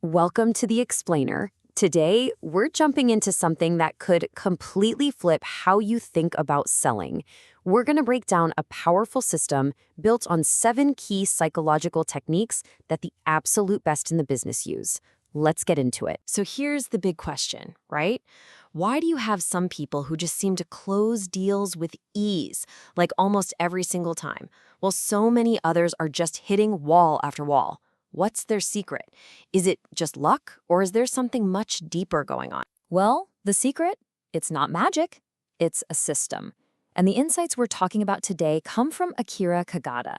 Welcome to The Explainer. Today, we're jumping into something that could completely flip how you think about selling. We're going to break down a powerful system built on 7 key psychological techniques that the absolute best in the business use. Let's get into it. So here's the big question, right? Why do you have some people who just seem to close deals with ease, like almost every single time, while so many others are just hitting wall after wall? What's their secret? Is it just luck, or is there something much deeper going on? Well, the secret? It's not magic. It's a system. And the insights we're talking about today come from Akira Kagata.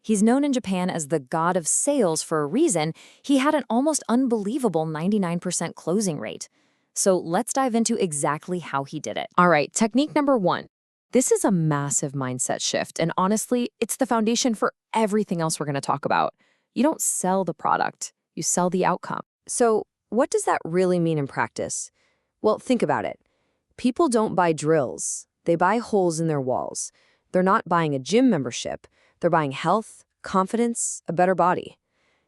He's known in Japan as the god of sales for a reason. He had an almost unbelievable 99% closing rate. So let's dive into exactly how he did it. All right, technique number 1. This is a massive mindset shift, and honestly, it's the foundation for everything else we're going to talk about. You don't sell the product, you sell the outcome. So what does that really mean in practice? Well, think about it. People don't buy drills, they buy holes in their walls. They're not buying a gym membership, they're buying health, confidence, a better body.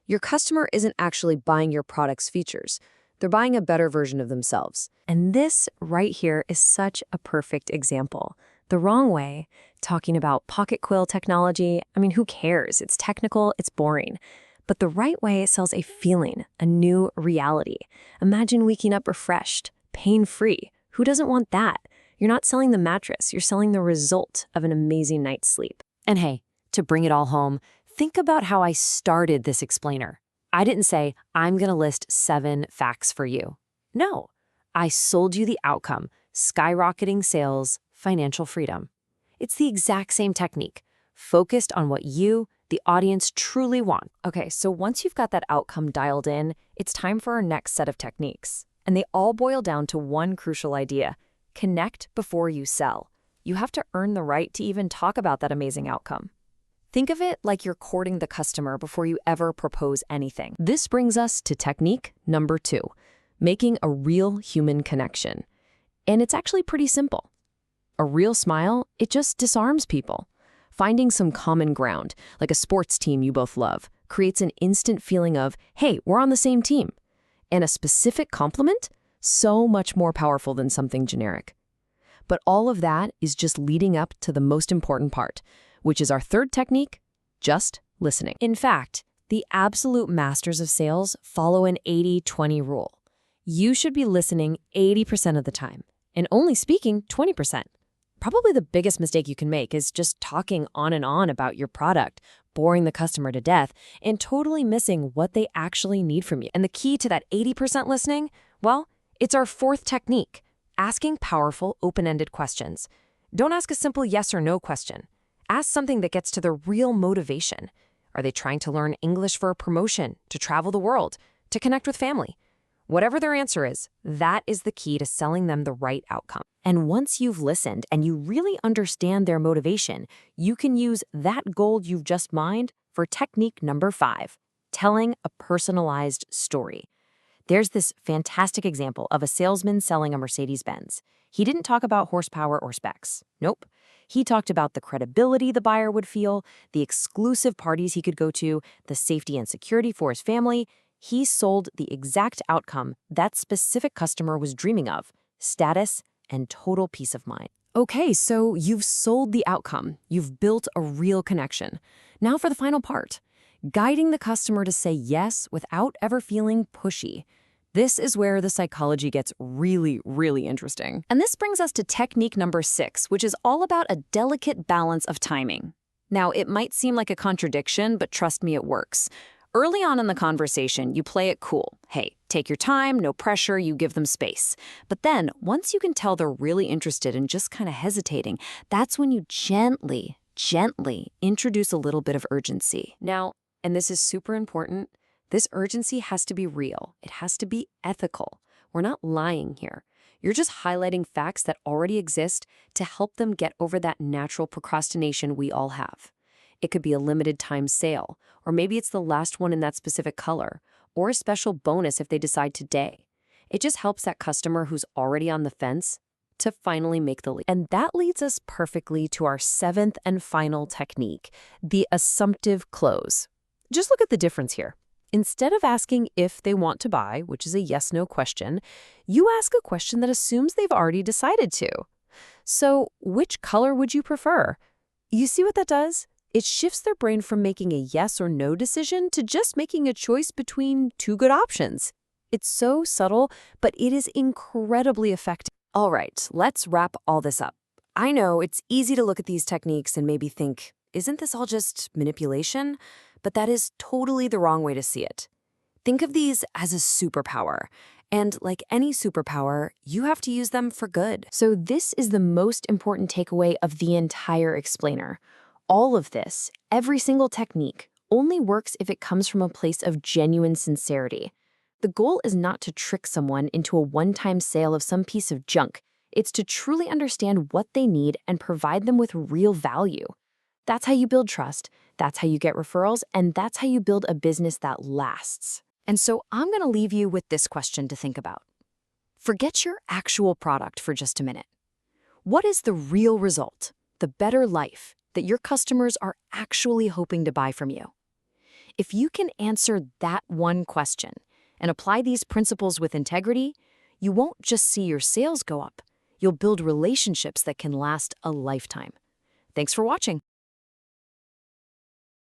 Your customer isn't actually buying your product's features, they're buying a better version of themselves. And this right here is such a perfect example. The wrong way, talking about pocket quill technology, I mean, who cares? It's technical, it's boring. But the right way sells a feeling, a new reality. Imagine waking up refreshed, pain-free. Who doesn't want that? You're not selling the mattress, you're selling the result of an amazing night's sleep. And hey, to bring it all home, think about how I started this explainer. I didn't say, I'm going to list 7 facts for you. No, I sold you the outcome, skyrocketing sales, financial freedom. It's the exact same technique, focused on what you, the audience, truly want. Okay, so once you've got that outcome dialed in, it's time for our next set of techniques. And they all boil down to one crucial idea: connect before you sell. You have to earn the right to even talk about that amazing outcome. Think of it like you're courting the customer before you ever propose anything. This brings us to technique number 2, making a real human connection. And it's actually pretty simple. A real smile, it just disarms people. Finding some common ground, like a sports team you both love, creates an instant feeling of, hey, we're on the same team. And a specific compliment, so much more powerful than something generic. But all of that is just leading up to the most important part, which is our third technique, just listening. In fact, the absolute masters of sales follow an 80-20 rule. You should be listening 80% of the time, and only speaking 20%. Probably the biggest mistake you can make is just talking on and on about your product, boring the customer to death, and totally missing what they actually need from you. And the key to that 80% listening, well, it's our 4th technique, asking powerful, open-ended questions. Don't ask a simple yes or no question. Ask something that gets to their real motivation. Are they trying to learn English for a promotion, to travel the world, to connect with family? Whatever their answer is, that is the key to selling them the right outcome. And once you've listened and you really understand their motivation, you can use that gold you've just mined for technique number 5, telling a personalized story. There's this fantastic example of a salesman selling a Mercedes-Benz. He didn't talk about horsepower or specs. Nope. He talked about the credibility the buyer would feel, the exclusive parties he could go to, the safety and security for his family. He sold the exact outcome that specific customer was dreaming of: status and total peace of mind. Okay, so you've sold the outcome. You've built a real connection. Now for the final part, guiding the customer to say yes without ever feeling pushy. This is where the psychology gets really, really interesting. And this brings us to technique number 6, which is all about a delicate balance of timing. Now, it might seem like a contradiction, but trust me, it works. Early on in the conversation, you play it cool. Hey, take your time, no pressure, you give them space. But then, once you can tell they're really interested and just kind of hesitating, that's when you gently introduce a little bit of urgency. Now, and this is super important, this urgency has to be real. It has to be ethical. We're not lying here. You're just highlighting facts that already exist to help them get over that natural procrastination we all have. It could be a limited time sale, or maybe it's the last one in that specific color, or a special bonus if they decide today. It just helps that customer who's already on the fence to finally make the leap. And that leads us perfectly to our 7th and final technique, the assumptive close. Just look at the difference here. Instead of asking if they want to buy, which is a yes-no question, you ask a question that assumes they've already decided to. So, which color would you prefer? You see what that does? It shifts their brain from making a yes or no decision to just making a choice between two good options. It's so subtle, but it is incredibly effective. All right, let's wrap all this up. I know it's easy to look at these techniques and maybe think, isn't this all just manipulation? But that is totally the wrong way to see it. Think of these as a superpower. And like any superpower, you have to use them for good. So this is the most important takeaway of the entire explainer. All of this, every single technique, only works if it comes from a place of genuine sincerity. The goal is not to trick someone into a one-time sale of some piece of junk. It's to truly understand what they need and provide them with real value. That's how you build trust, that's how you get referrals, and that's how you build a business that lasts. And so I'm going to leave you with this question to think about. Forget your actual product for just a minute. What is the real result, the better life, that your customers are actually hoping to buy from you? If you can answer that one question and apply these principles with integrity, you won't just see your sales go up, you'll build relationships that can last a lifetime. Thanks for watching.